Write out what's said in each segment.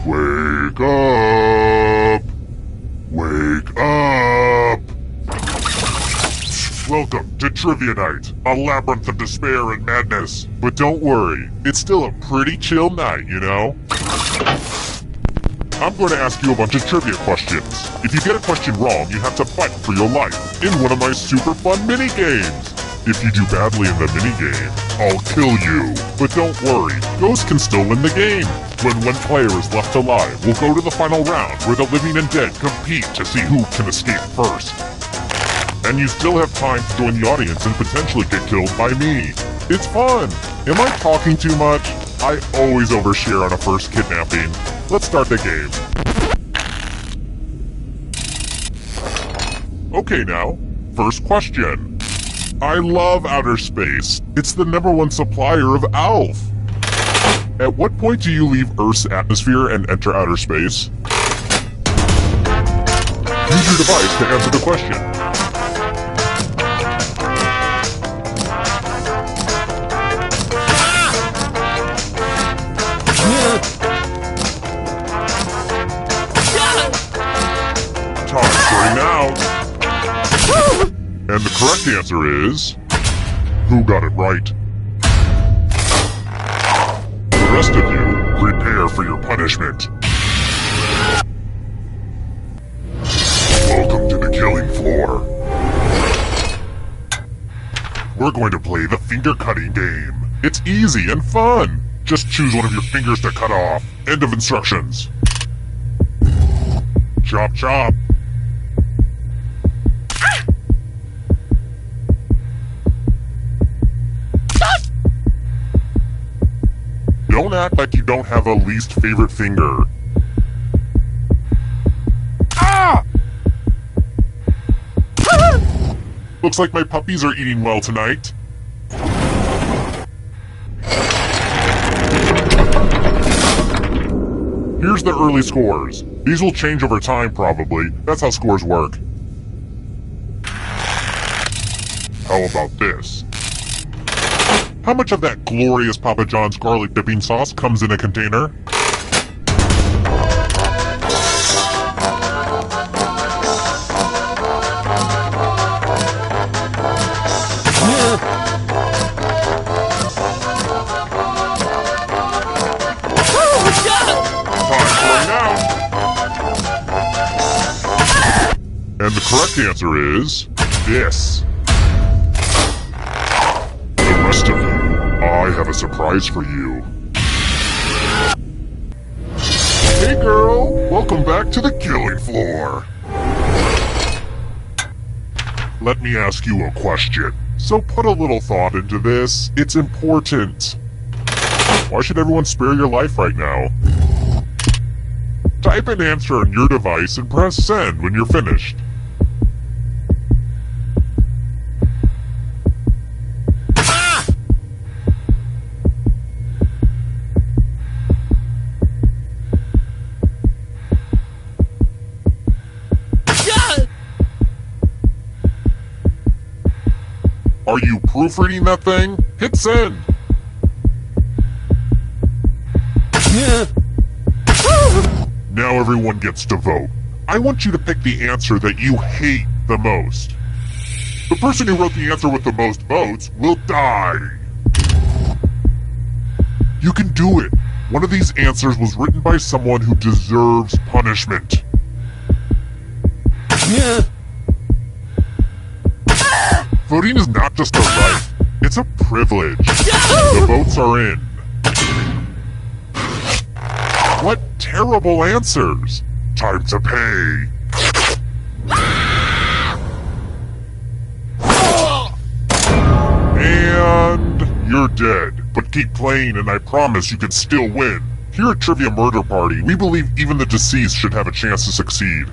Wake up! Wake up! Welcome to Trivia Night, a labyrinth of despair and madness. But don't worry, it's still a pretty chill night, you know? I'm going to ask you a bunch of trivia questions. If you get a question wrong, you have to fight for your life in one of my super fun mini-games. If you do badly in the minigame, I'll kill you. But don't worry, ghosts can still win the game. When one player is left alive, we'll go to the final round where the living and dead compete to see who can escape first. And you still have time to join the audience and potentially get killed by me. It's fun! Am I talking too much? I always overshare on a first kidnapping. Let's start the game. Okay now, first question. I love outer space. It's the #1 supplier of ALF. At what point do you leave Earth's atmosphere and enter outer space? Use your device to answer the question. Time's running out. And the correct answer is... who got it right? The rest of you, prepare for your punishment. Welcome to the killing floor. We're going to play the finger cutting game. It's easy and fun. Just choose one of your fingers to cut off. End of instructions. Chop chop. Don't act like you don't have a least favorite finger. Ah! Looks like my puppies are eating well tonight. Here's the early scores. These will change over time, probably. That's how scores work. How about this? How much of that glorious Papa John's garlic dipping sauce comes in a container? Time's running out. And the correct answer is this. The rest of you, I have a surprise for you. Hey girl, welcome back to the killing floor. Let me ask you a question. So put a little thought into this. It's important. Why should everyone spare your life right now? Type an answer on your device and press send when you're finished. Are you proofreading that thing? Hit send! Now everyone gets to vote. I want you to pick the answer that you hate the most. The person who wrote the answer with the most votes will die. You can do it. One of these answers was written by someone who deserves punishment. Voting is not just a right, it's a privilege. The votes are in. What terrible answers! Time to pay. And you're dead, but keep playing and I promise you can still win. Here at Trivia Murder Party, we believe even the deceased should have a chance to succeed.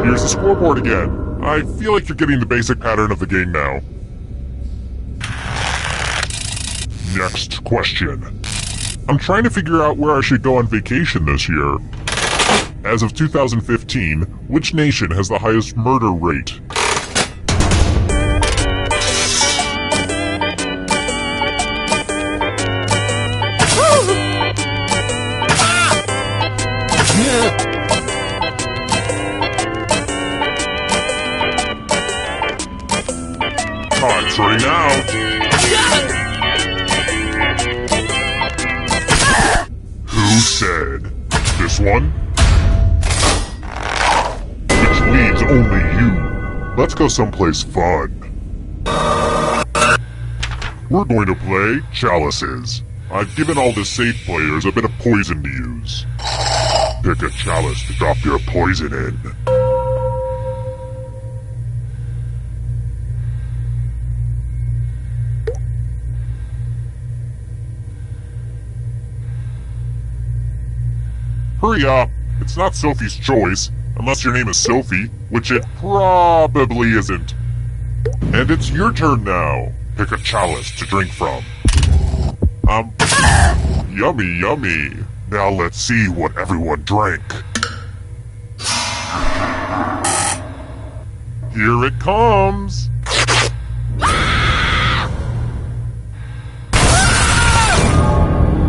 Here's the scoreboard again. I feel like you're getting the basic pattern of the game now. Next question. I'm trying to figure out where I should go on vacation this year. As of 2015, which nation has the highest murder rate? running out. Who said? This one? Which leaves only you. Let's go someplace fun. We're going to play Chalices. I've given all the safe players a bit of poison to use. Pick a chalice to drop your poison in. Hurry up! It's not Sophie's choice, unless your name is Sophie, which it probably isn't. And it's your turn now. Pick a chalice to drink from. Yummy, yummy. Now let's see what everyone drank. Here it comes.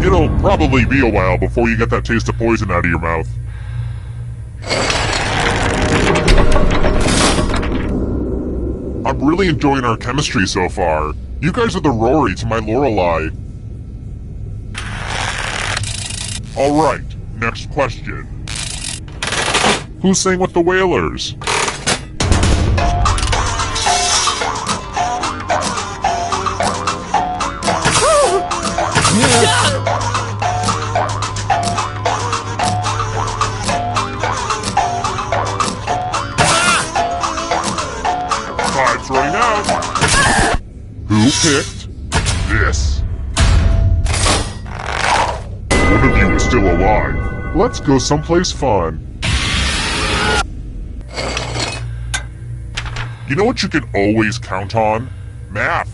It'll probably be a while before you get that taste of poison out of your mouth. I'm really enjoying our chemistry so far. You guys are the Rory to my Lorelei. Alright, next question. Who sang with the Wailers? Time's running out. Who picked this? One of you is still alive. Let's go someplace fun. You know what you can always count on? Math.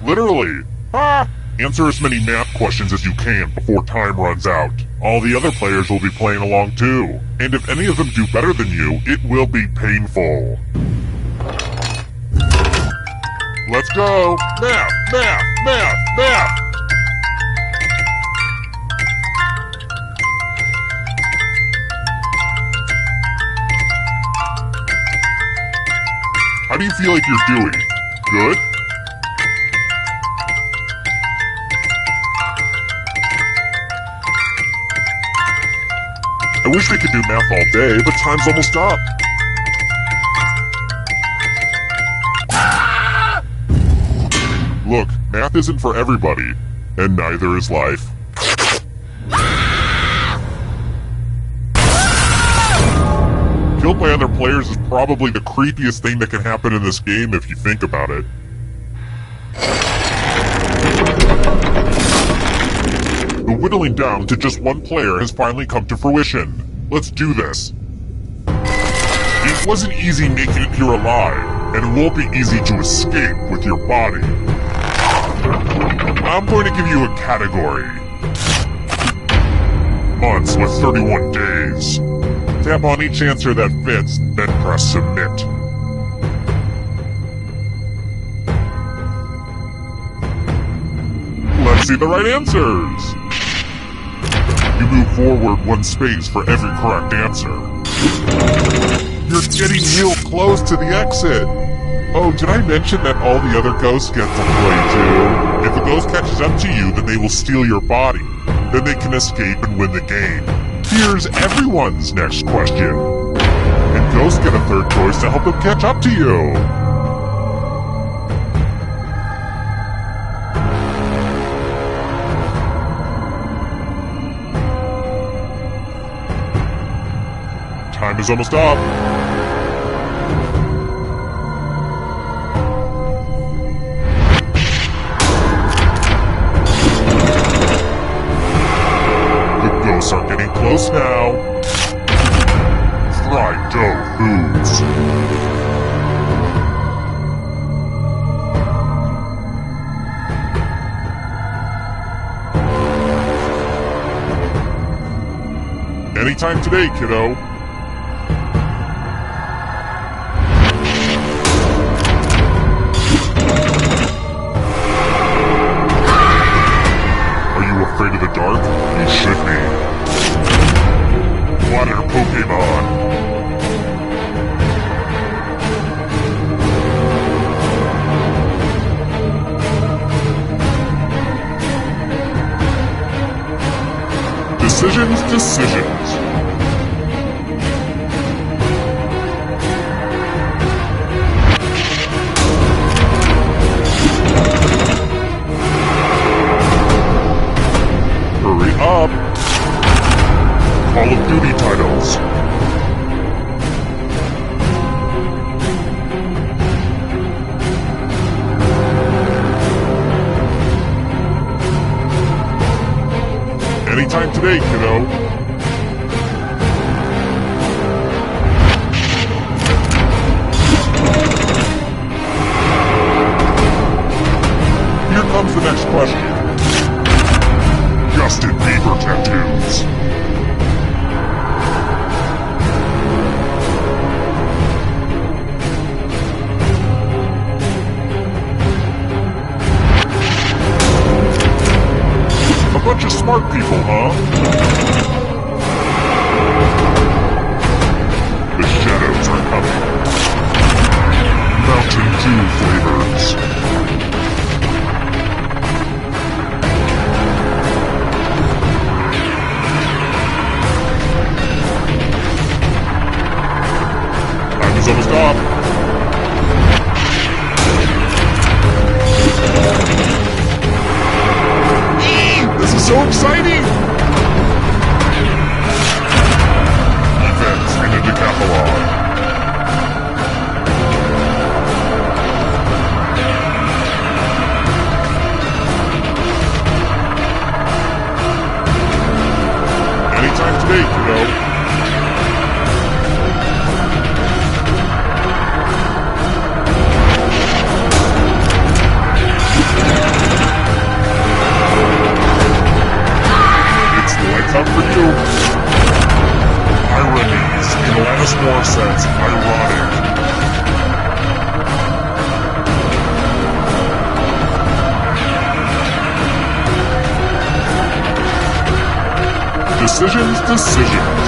Literally. Ha! Answer as many math questions as you can before time runs out. All the other players will be playing along too. And if any of them do better than you, it will be painful. Let's go! Math! Math! Math! Math! How do you feel like you're doing? Good? I wish we could do math all day, but time's almost up. Look, math isn't for everybody, and neither is life. Killed by other players is probably the creepiest thing that can happen in this game if you think about it. The whittling down to just one player has finally come to fruition. Let's do this. It wasn't easy making it here alive, and it won't be easy to escape with your body. I'm going to give you a category. Months with 31 days. Tap on each answer that fits, then press submit. Let's see the right answers. You move forward one space for every correct answer. You're getting real close to the exit. Oh, did I mention that all the other ghosts get to play too? If a ghost catches up to you, then they will steal your body. Then they can escape and win the game. Here's everyone's next question. And ghosts get a third choice to help them catch up to you. Time is almost up. Are getting close now. Fried dough foods. Anytime today, kiddo. Are you afraid of the dark? You should be. Water Pokemon. Decisions. Hurry up. Call of Duty titles. Anytime today, kiddo. Here comes the next question. Justin Bieber tattoos. A bunch of smart people, huh? The shadows are coming. Mountain Dew flavors. Time is almost up. This is so exciting! Defense in a decathlon. Anytime today, kiddo. Up for you. Ironies in Alanis Morissette's Ironic. Decisions.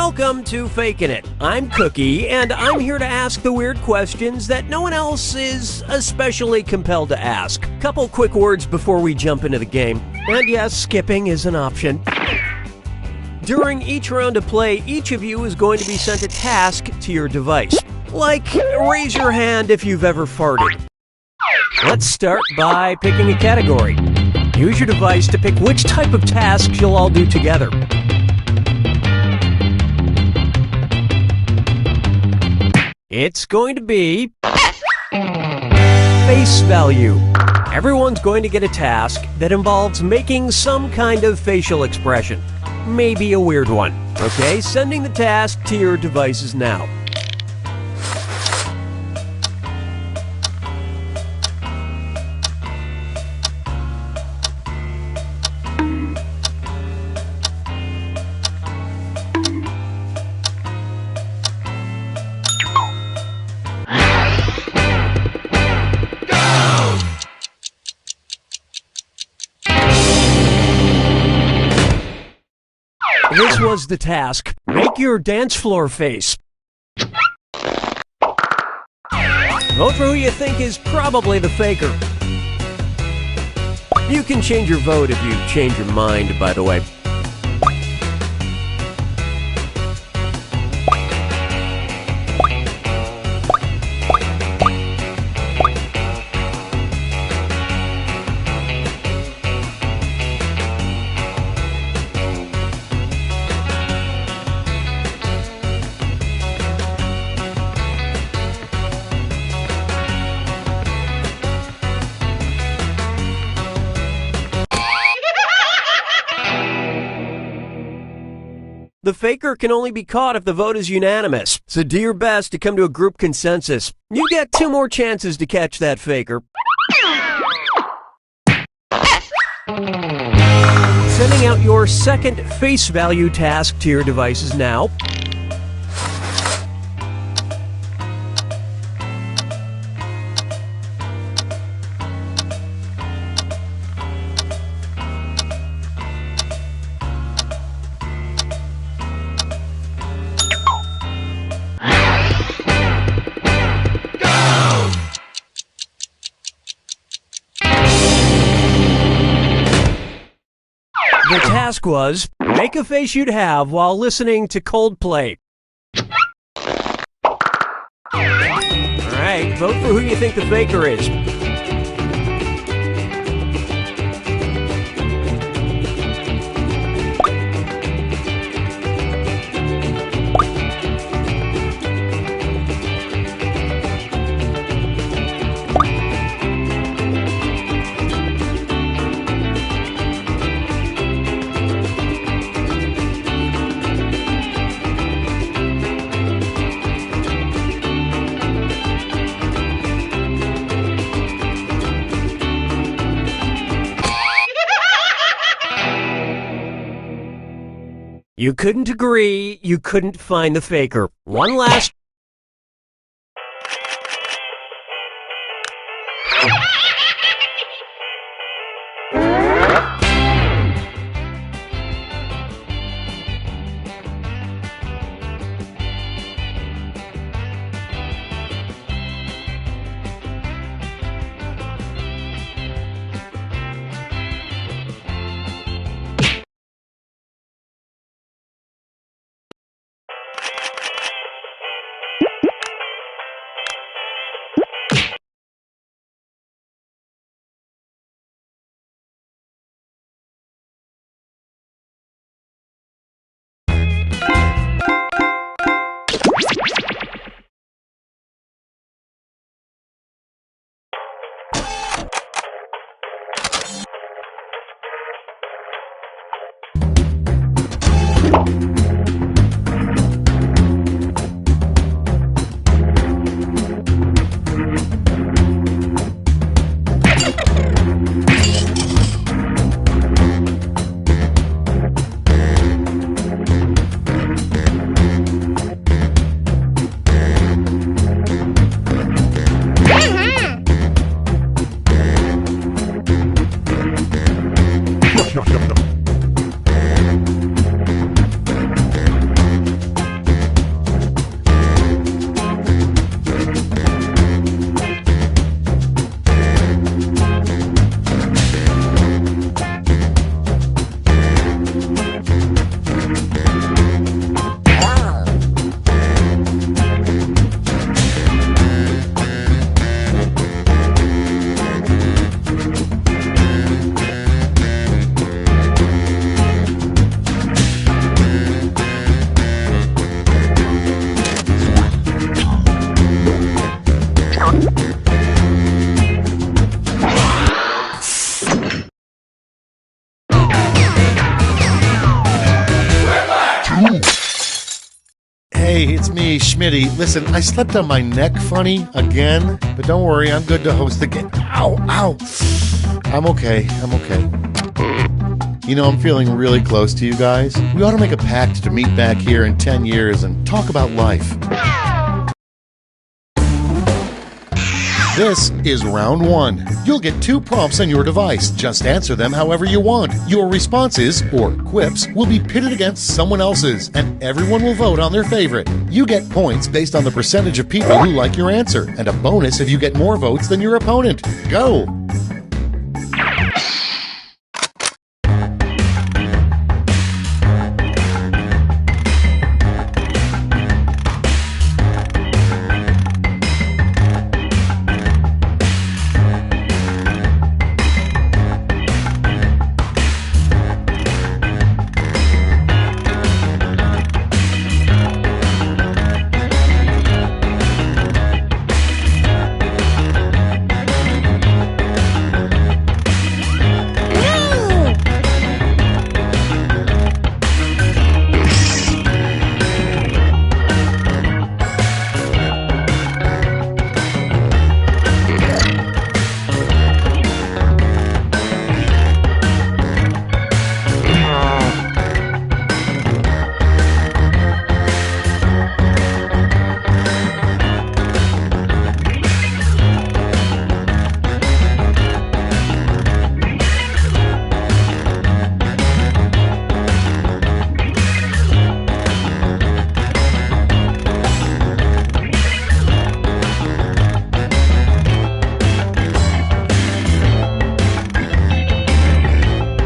Welcome to Fakin' It. I'm Cookie, and I'm here to ask the weird questions that no one else is especially compelled to ask. Couple quick words before we jump into the game. And yes, skipping is an option. During each round of play, each of you is going to be sent a task to your device. Like, raise your hand if you've ever farted. Let's start by picking a category. Use your device to pick which type of tasks you'll all do together. It's going to be face value. Everyone's going to get a task that involves making some kind of facial expression. Maybe a weird one. Okay, sending the task to your devices now. This was the task. Make your dance floor face. Vote for who you think is probably the faker. You can change your vote if you change your mind, by the way. The faker can only be caught if the vote is unanimous, so do your best to come to a group consensus. You get 2 more chances to catch that faker. Sending out your second face value task to your devices now. The task was, make a face you'd have while listening to Coldplay. Alright, vote for who you think the faker is. You couldn't agree, you couldn't find the faker. One last... Hey, it's me, Schmitty. Listen, I slept on my neck funny again, but don't worry, I'm good to host the game. Ow, ow. I'm okay. You know, I'm feeling really close to you guys. We ought to make a pact to meet back here in 10 years and talk about life. This is round 1. You'll get 2 prompts on your device. Just answer them however you want. Your responses, or quips, will be pitted against someone else's, and everyone will vote on their favorite. You get points based on the percentage of people who like your answer, and a bonus if you get more votes than your opponent. Go!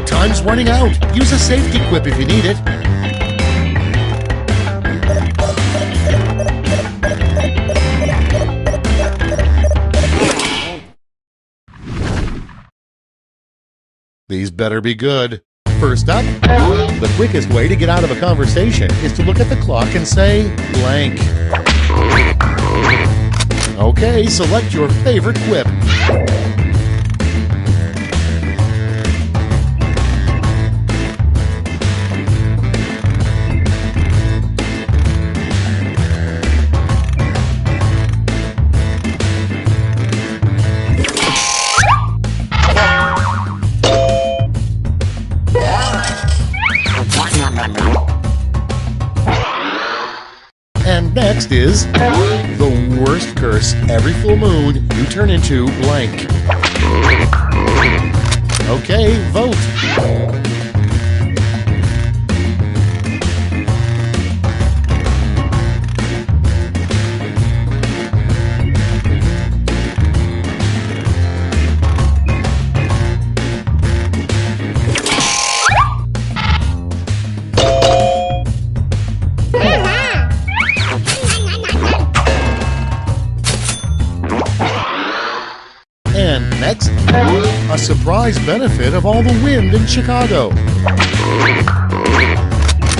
Time's running out. Use a safety quip if you need it. These better be good. First up, the quickest way to get out of a conversation is to look at the clock and say blank. Okay, select your favorite quip. And next is the worst curse. Every full moon, you turn into blank. Okay, vote. And next, a surprise benefit of all the wind in Chicago.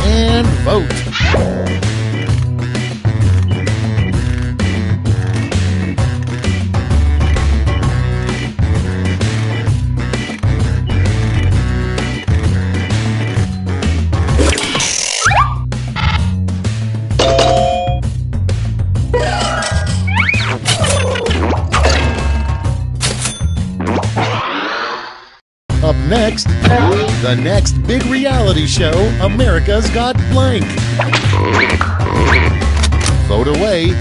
And vote. Up next, the next big reality show, America's Got Blank. Vote away.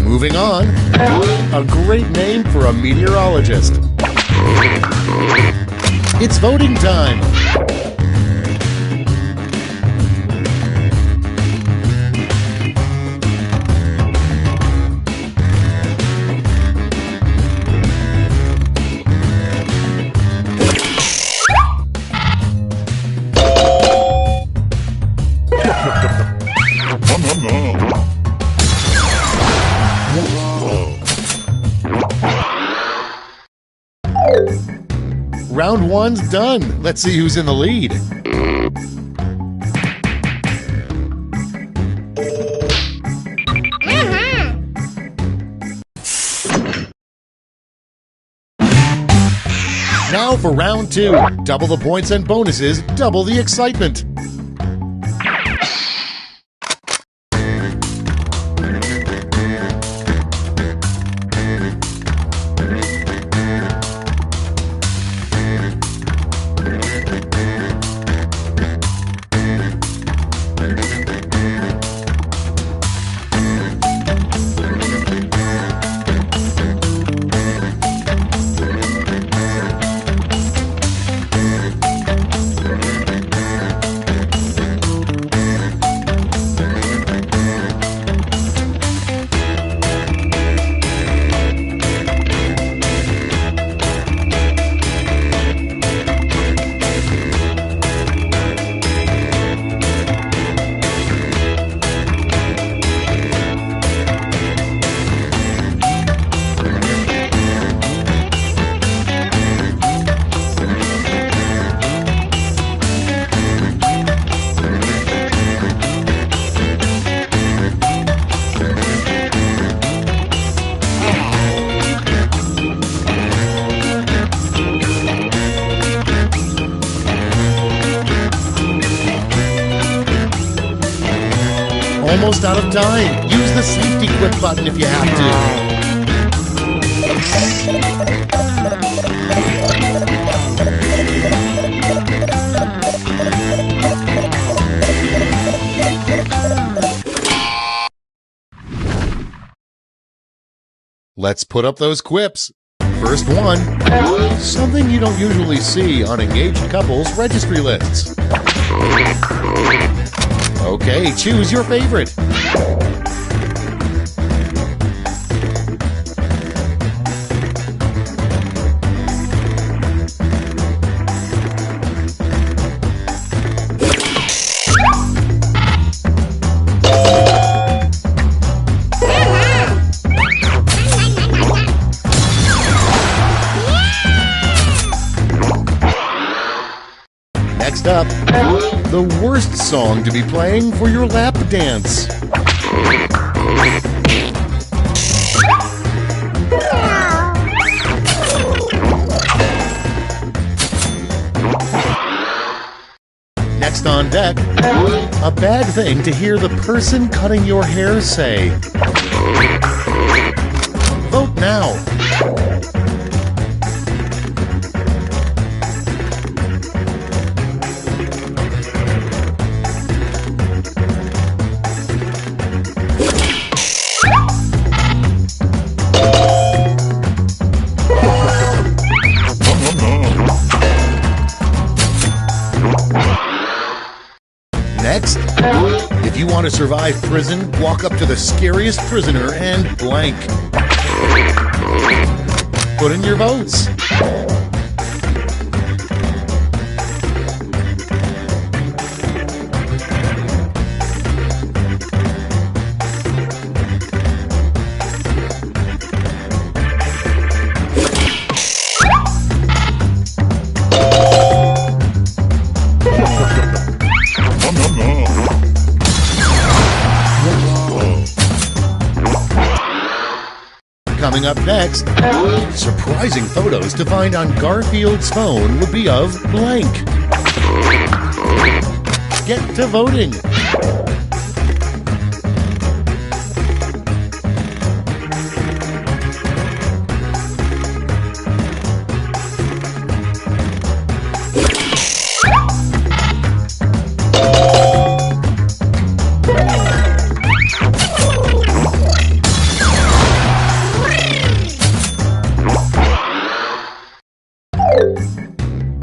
Moving on, a great name for a meteorologist. It's voting time. round one's done. Let's see who's in the lead. Now for round two. Double the points and bonuses, double the excitement. Almost out of time. Use the safety quit button if you have to. Let's put up those quips. First one, something you don't usually see on engaged couples' registry lists. Okay, choose your favorite. Next up, the worst song to be playing for your lap dance. Next on deck, a bad thing to hear the person cutting your hair say. Vote now. Next, if you want to survive prison, walk up to the scariest prisoner and blank. Put in your votes. Coming up next, surprising photos to find on Garfield's phone would be of blank. Get to voting.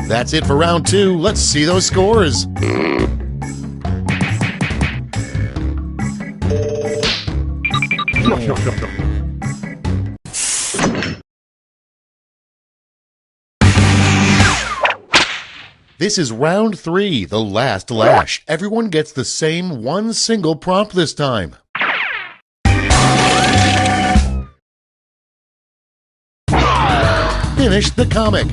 That's it for round two. Let's see those scores. This is round three, the last lash. Everyone gets the same one single prompt this time. Finish the comic.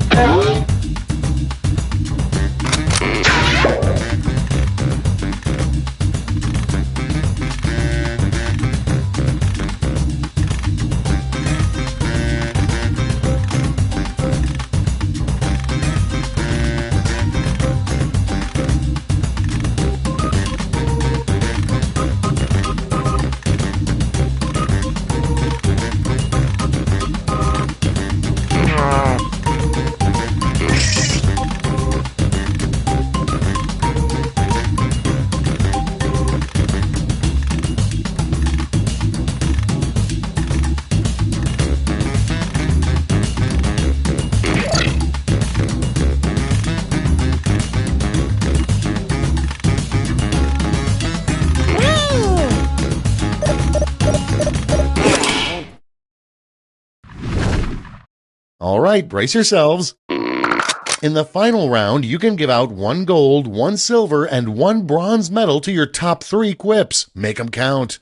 All right, brace yourselves. In the final round, you can give out 1 gold, 1 silver, and 1 bronze medal to your top 3 quips. Make them count.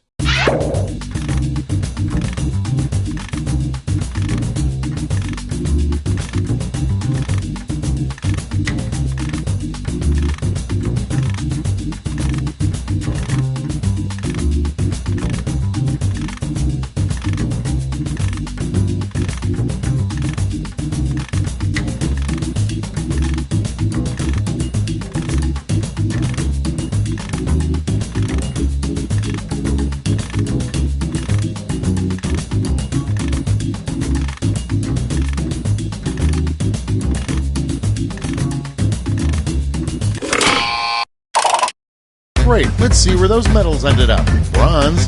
Great, let's see where those medals ended up. Bronze.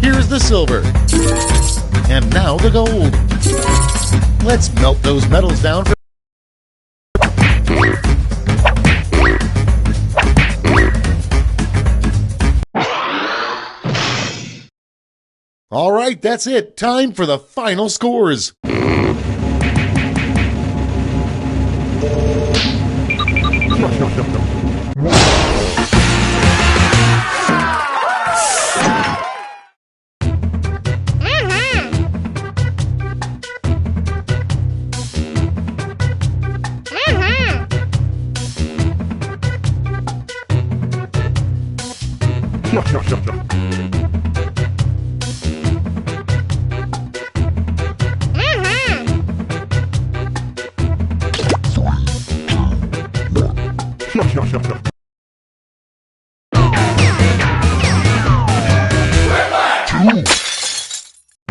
Here's the silver. And now the gold. Let's melt those medals down for... All right, that's it. Time for the final scores.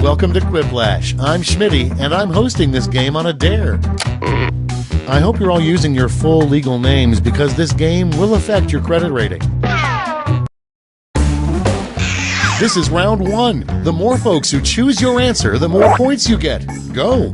Welcome to Quiplash. I'm Schmitty, and I'm hosting this game on a dare. I hope you're all using your full legal names because this game will affect your credit rating. This is round 1. The more folks who choose your answer, the more points you get. Go!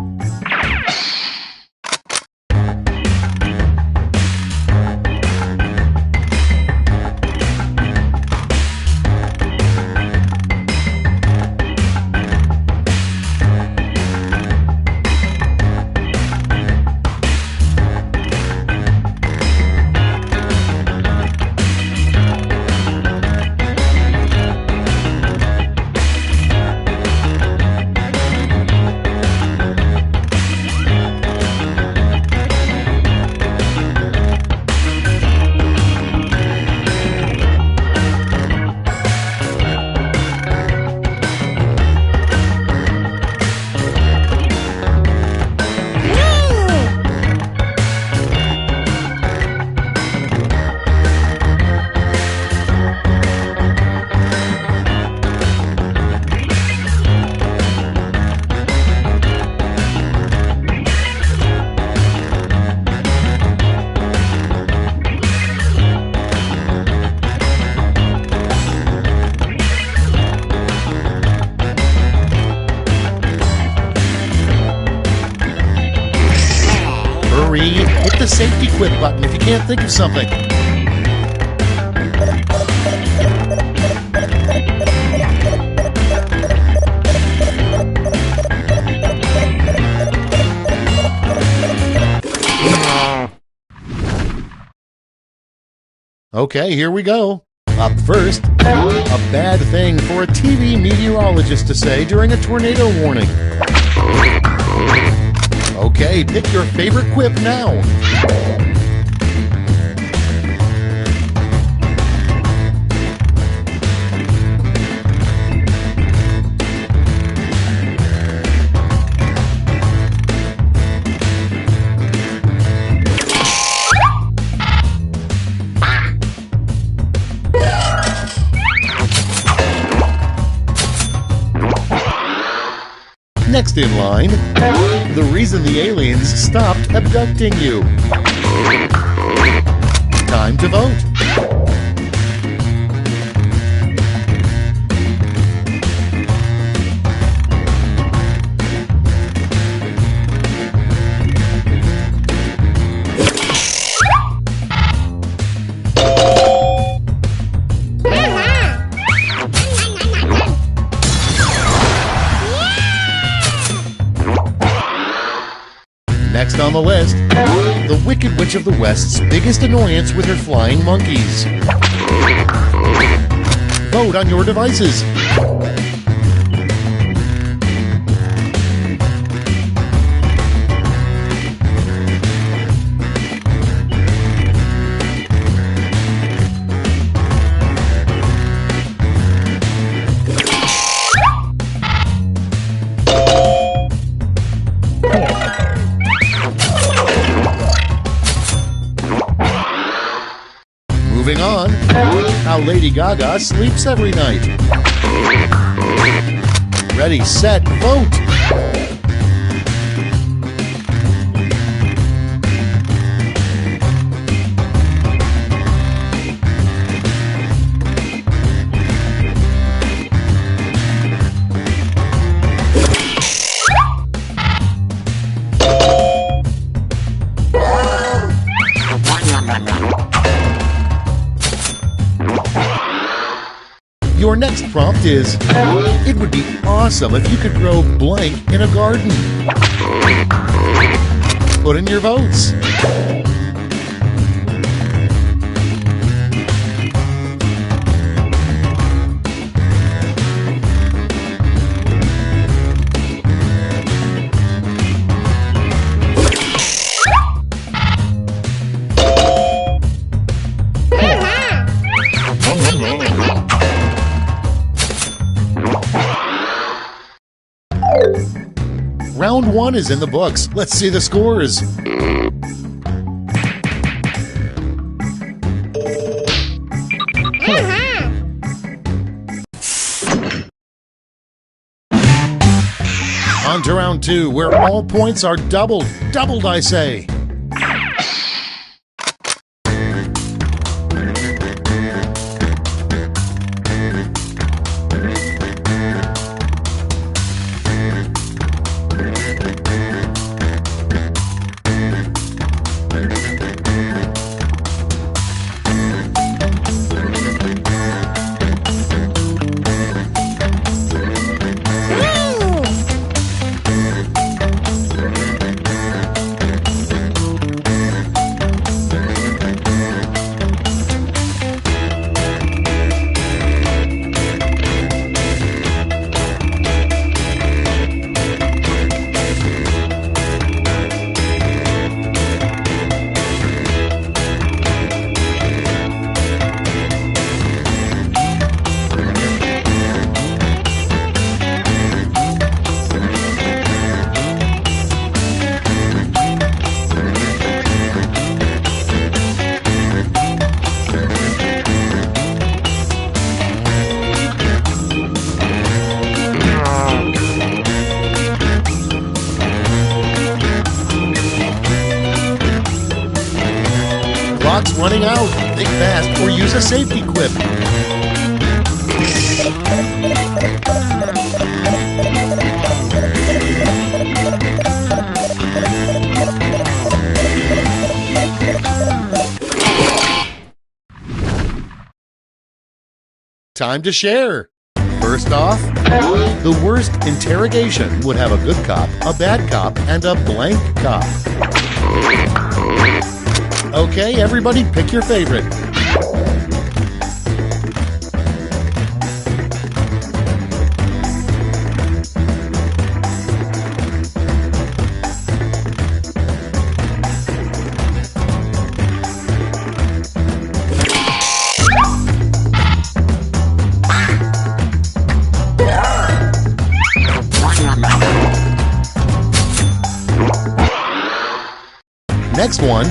Hit the safety quit button if you can't think of something. Okay, here we go. Up first, a bad thing for a TV meteorologist to say during a tornado warning. Okay, pick your favorite quip now. Next in line, the reason the aliens stopped abducting you. Time to vote. Next on the list, the Wicked Witch of the West's biggest annoyance with her flying monkeys. Vote on your devices. Moving on, how Lady Gaga sleeps every night. Ready, set, vote! Your next prompt is, it would be awesome if you could grow blank in a garden. Put in your votes. Round 1 is in the books. Let's see the scores. On to round 2, where all points are doubled. Doubled, I say. Clock's running out. Think fast or use a safety quip. Time to share. First off, the worst interrogation would have a good cop, a bad cop, and a blank cop. Okay, everybody pick your favorite. Next one,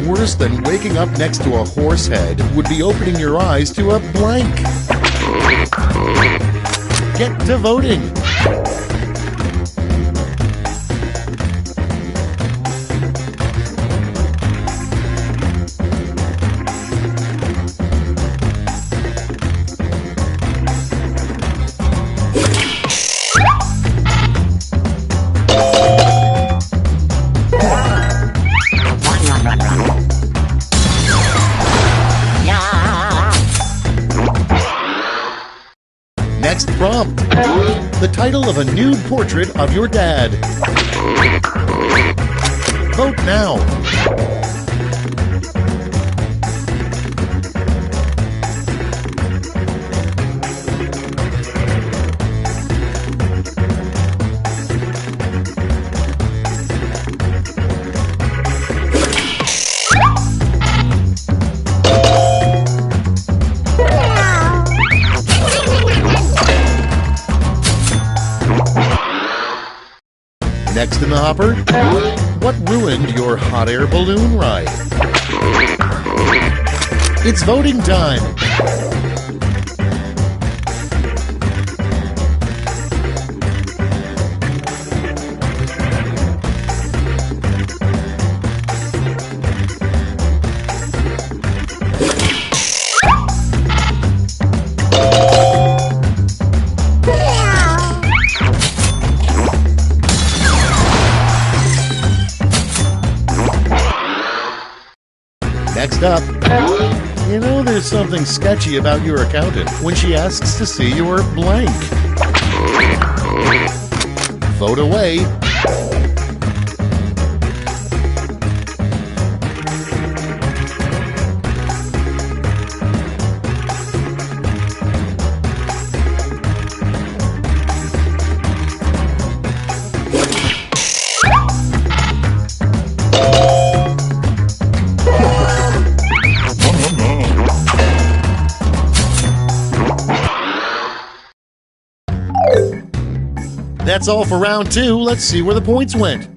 worse than waking up next to a horse head would be opening your eyes to a blank. Get to voting. Next prompt, the title of a nude portrait of your dad. Vote now. Next in the hopper, what ruined your hot air balloon ride? It's voting time. Next up, you know there's something sketchy about your accountant when she asks to see your blank. Vote away. That's all for round 2. Let's see where the points went.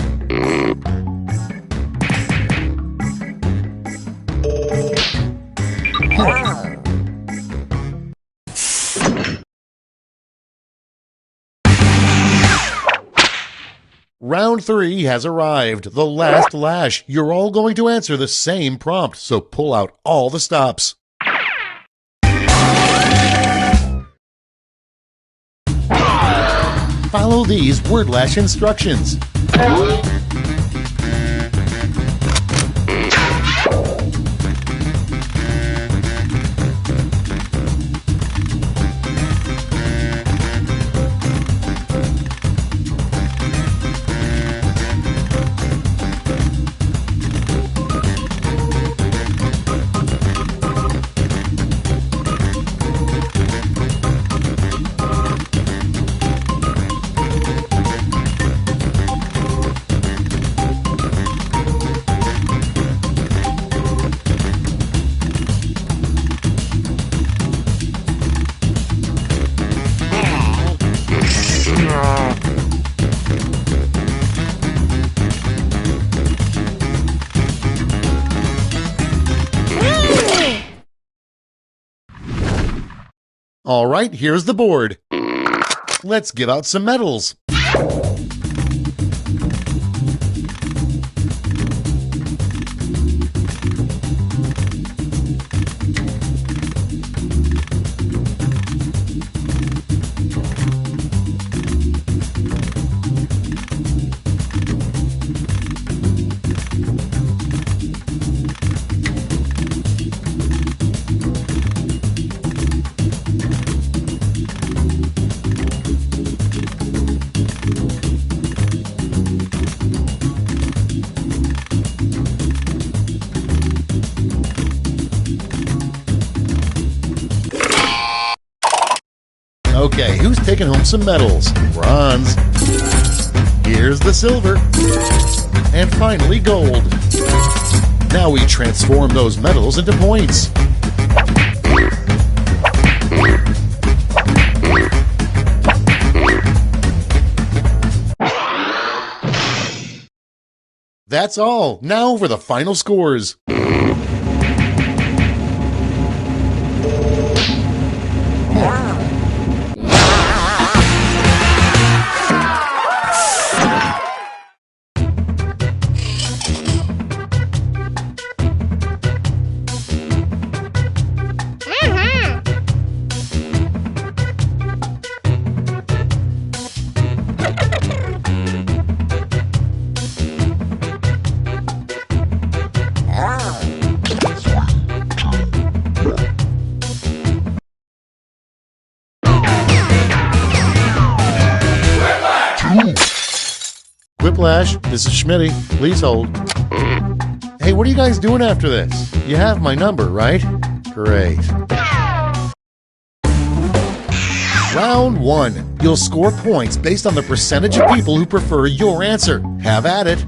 Round 3 has arrived. The last lash. You're all going to answer the same prompt, so pull out all the stops. Follow these word lash instructions. All right, here's the board. Let's give out some medals. Okay, who's taking home some medals? Bronze. Here's the silver. And finally, gold. Now we transform those medals into points. That's all. Now for the final scores. Whiplash, this is Schmitty. Please hold. Hey, what are you guys doing after this? You have my number, right? Great. Round 1. You'll score points based on the percentage of people who prefer your answer. Have at it.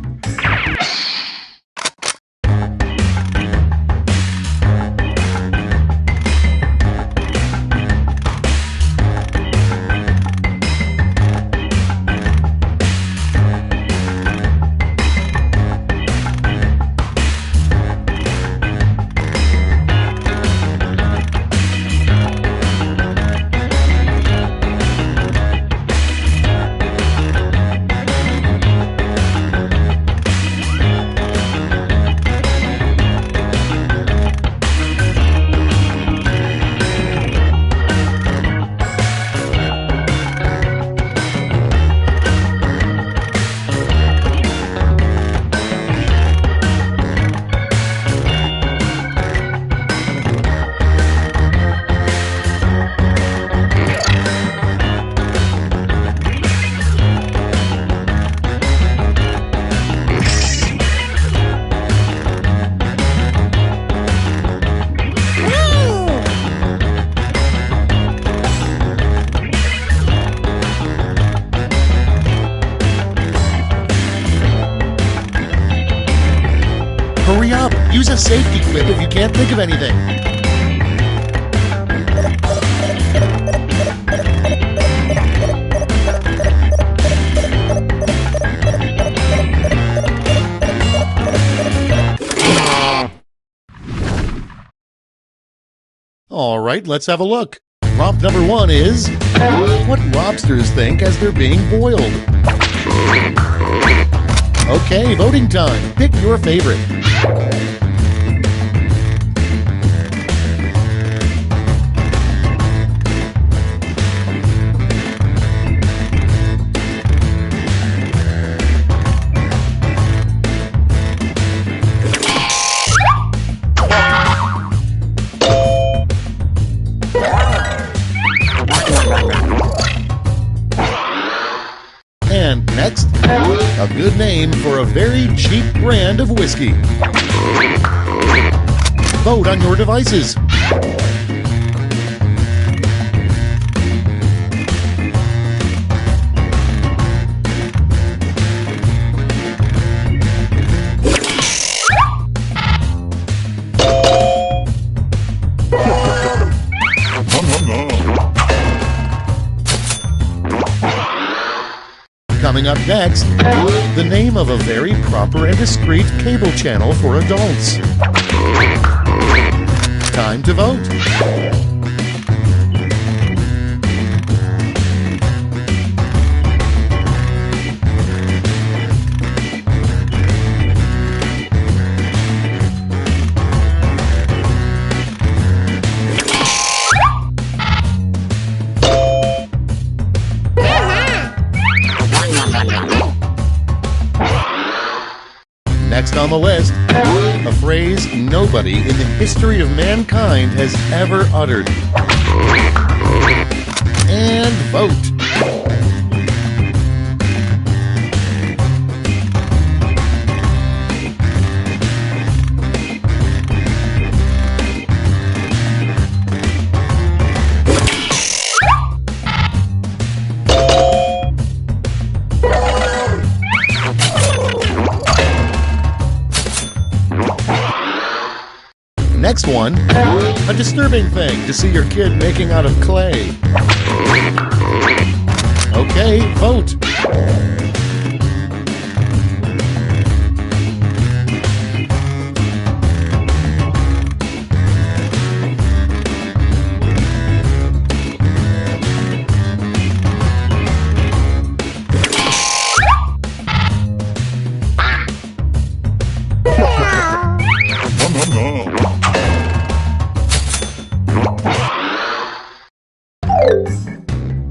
Hurry up! Use a safety quip if you can't think of anything. Alright, let's have a look. Prompt number 1 is, what lobsters think as they're being boiled? Okay, voting time. Pick your favorite. And next, a good name for a very cheap brand of whiskey. Vote on your devices. Coming up next, the name of a very proper and discreet cable channel for adults. Time to vote. Next on the list, a phrase nobody in the history of mankind has ever uttered. And vote. Next one, a disturbing thing to see your kid making out of clay. Okay, vote.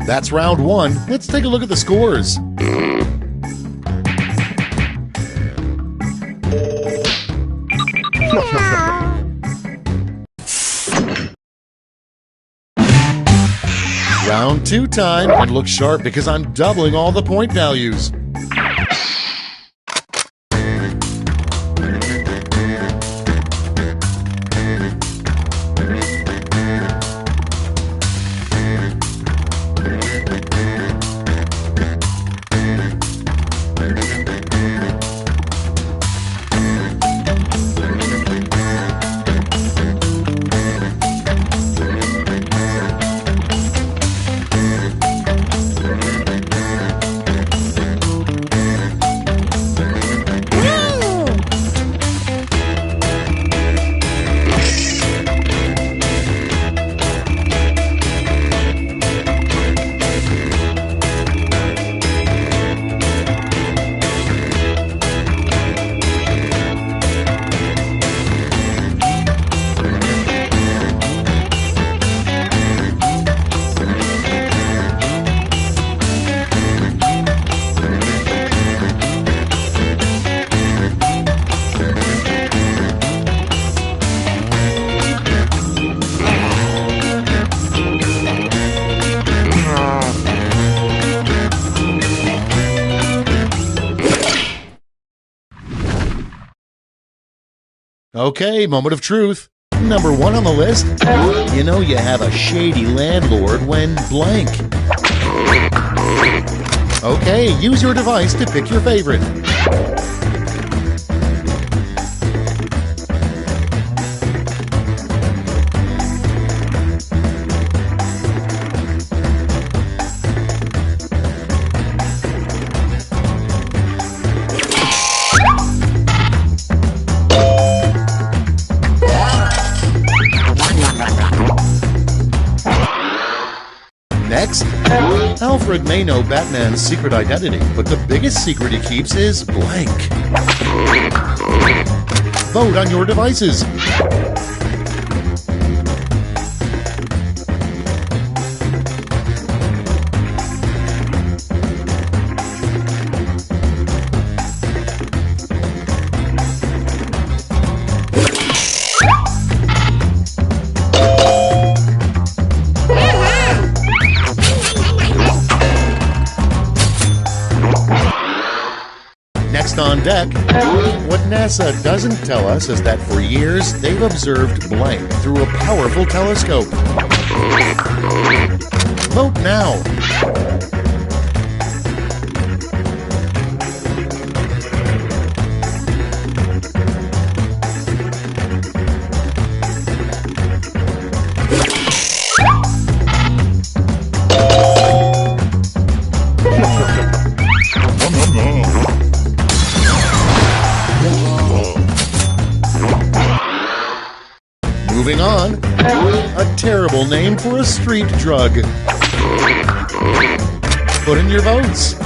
That's round 1. Let's take a look at the scores. Round 2 time, and look sharp because I'm doubling all the point values. Okay, moment of truth. Number 1 on the list. You know you have a shady landlord when blank. Okay, use your device to pick your favorite. Next, Alfred may know Batman's secret identity, but the biggest secret he keeps is blank. Vote on your devices. Next on deck, what NASA doesn't tell us is that for years they've observed blank through a powerful telescope. Vote now. Moving on, a terrible name for a street drug. Put in your votes.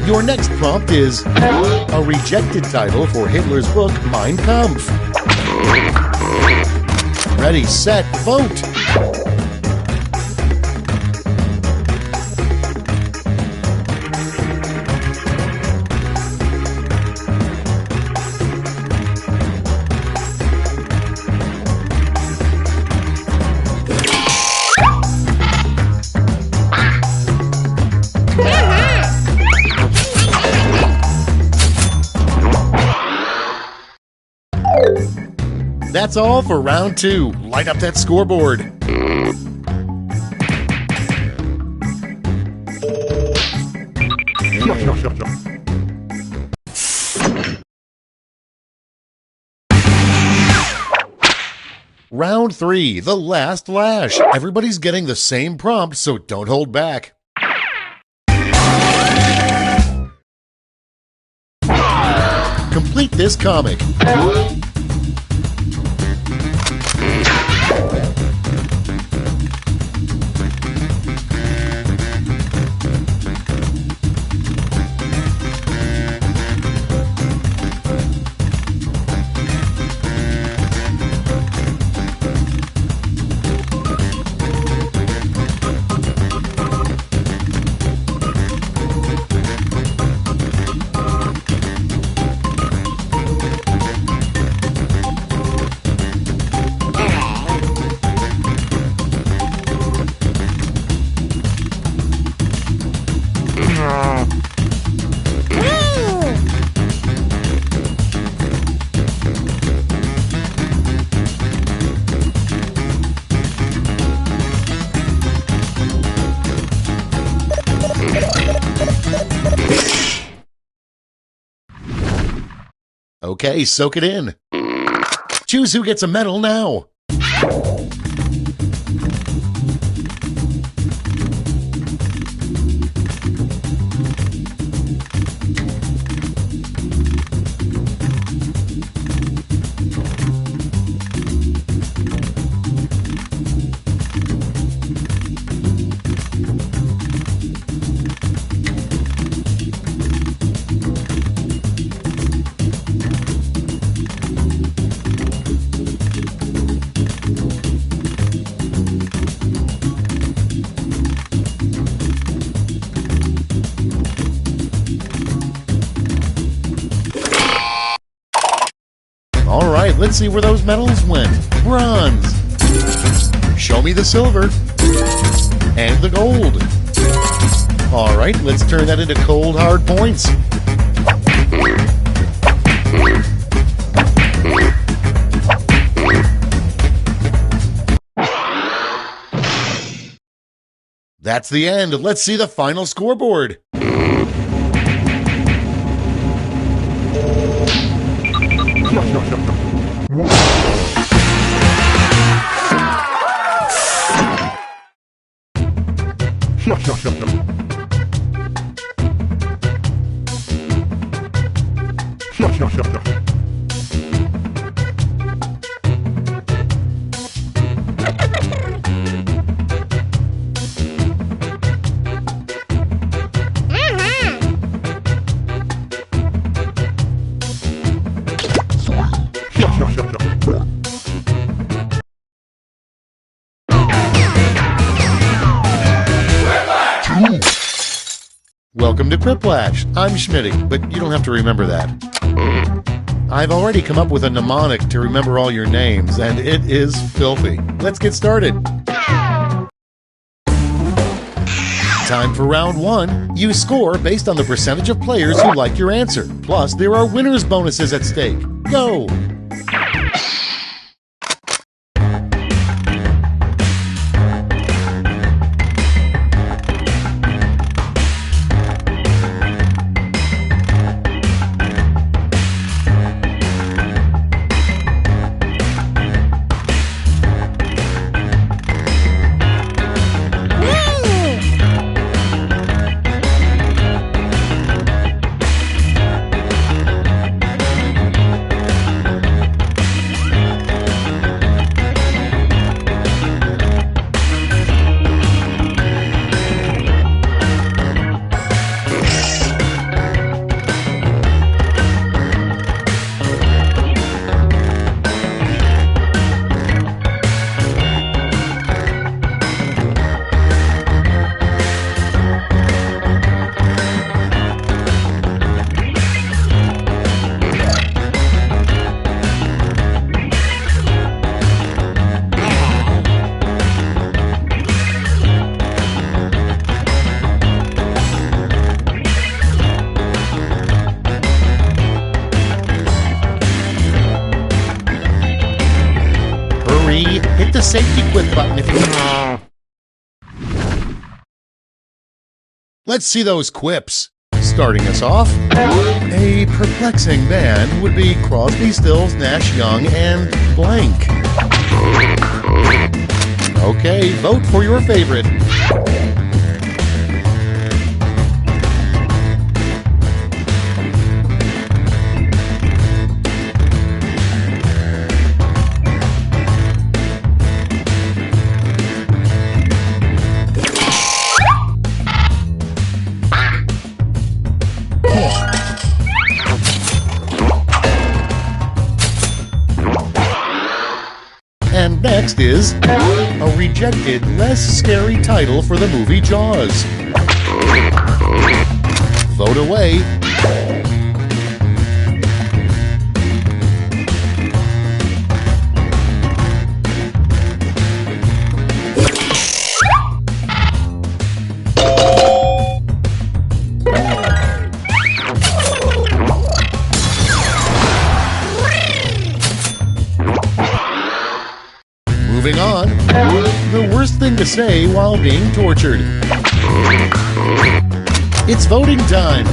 Your next prompt is a rejected title for Hitler's book Mein Kampf. Ready, set, vote! That's all for round 2. Light up that scoreboard. Round 3, the last lash. Everybody's getting the same prompt, so don't hold back. Complete this comic. Okay, soak it in. Choose who gets a medal now. All right, let's see where those medals went. Bronze. Show me the silver. And the gold. All right, let's turn that into cold, hard points. That's the end. Let's see the final scoreboard. Welcome to Quiplash. I'm Schmitty, but you don't have to remember that. I've already come up with a mnemonic to remember all your names, and it is filthy. Let's get started. Time for round one. You score based on the percentage of players who like your answer. Plus, there are winner's bonuses at stake. Go! Hit the safety quit button if you can. Let's see those quips. Starting us off, a perplexing band would be Crosby, Stills, Nash, Young, and blank. Okay, vote for your favorite. And next is a rejected, less scary title for the movie Jaws. Vote away. Moving on, the worst thing to say while being tortured. It's voting time.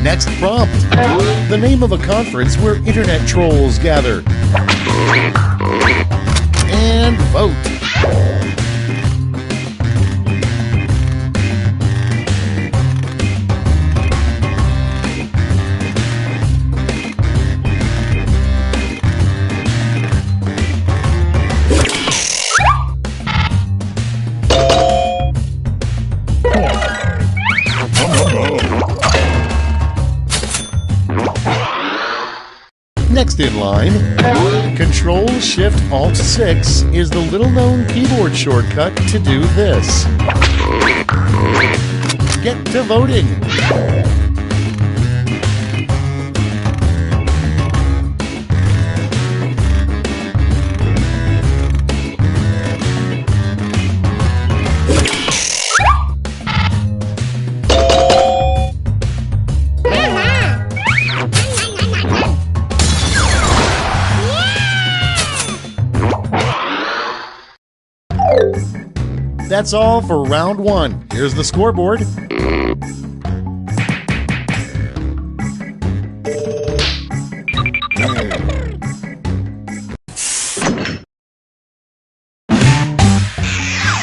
Next prompt, the name of a conference where internet trolls gather. And vote. Next in line, Control-Shift-Alt-6 is the little-known keyboard shortcut to do this. Get to voting. That's all for round one. Here's the scoreboard.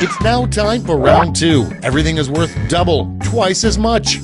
It's now time for round two. Everything is worth double, twice as much.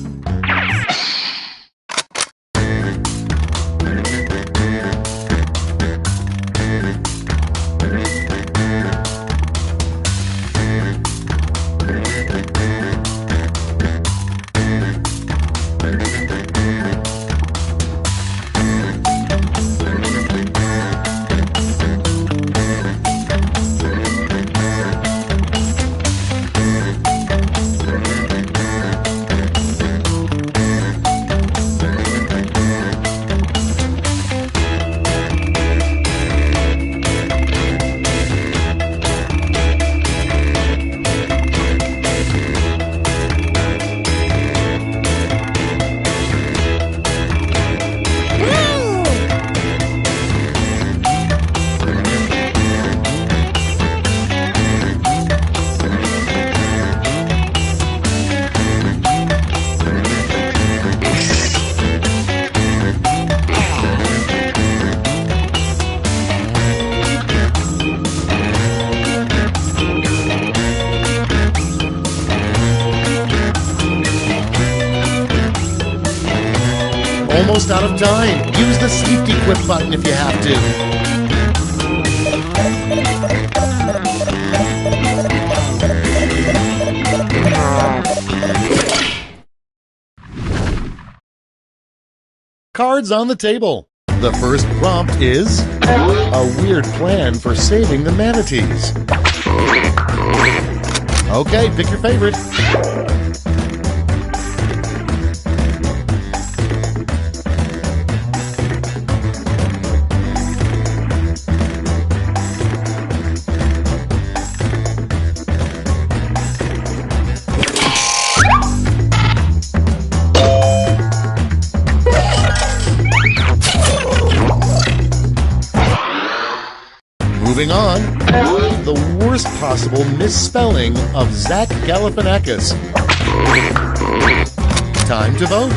Almost out of time. Use the safety quit button if you have to. Cards on the table. The first prompt is a weird plan for saving the manatees. Okay, pick your favorite. Moving on, the worst possible misspelling of Zach Galifianakis. Time to vote.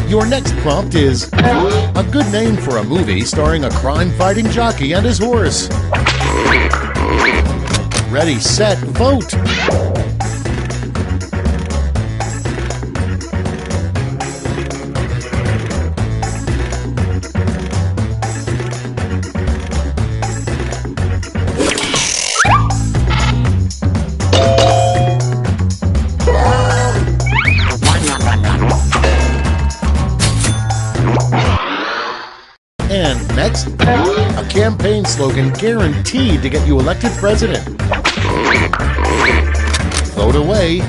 Your next prompt is a good name for a movie starring a crime-fighting jockey and his horse. Ready, set, vote! And next, a campaign slogan guaranteed to get you elected president. Vote away.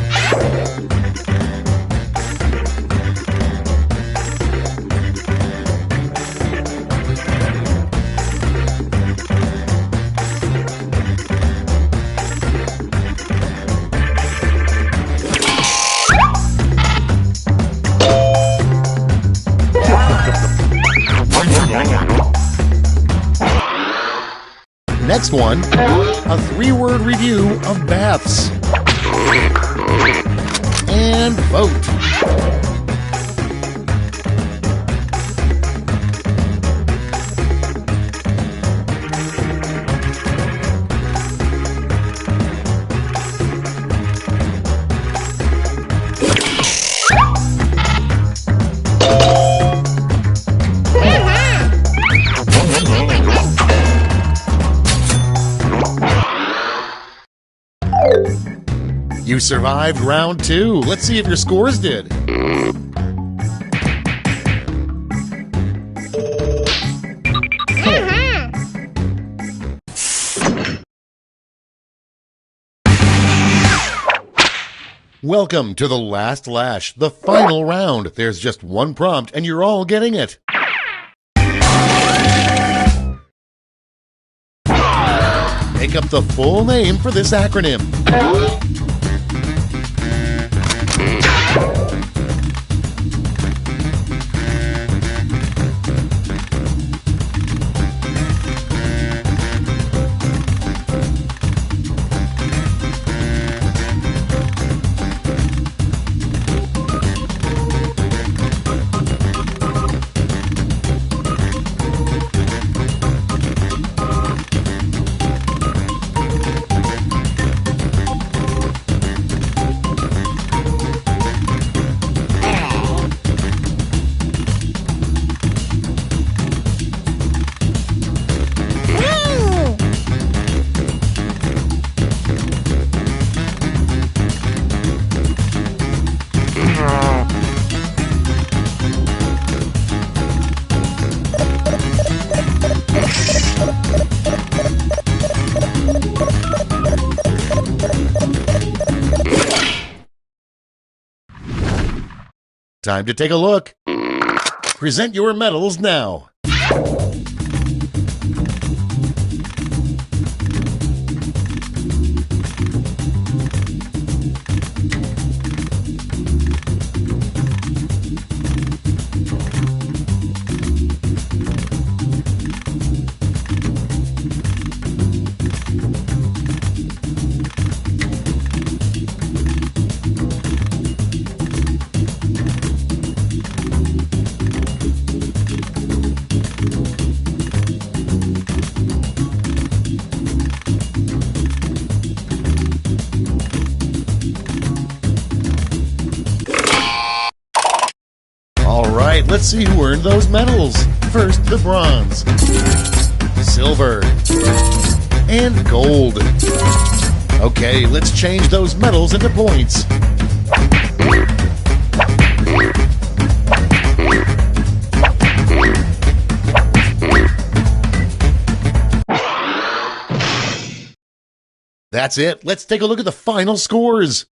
Next one, a 3-word review of baths. And vote. survived round 2. Let's see if your scores did. Welcome to the last lash, the final round. There's just one prompt and you're all getting it. Make up the full name for this acronym. Time to take a look. Present your medals now. Alright, let's see who earned those medals. First, the bronze, silver, and gold. Okay, let's change those medals into points. That's it. Let's take a look at the final scores.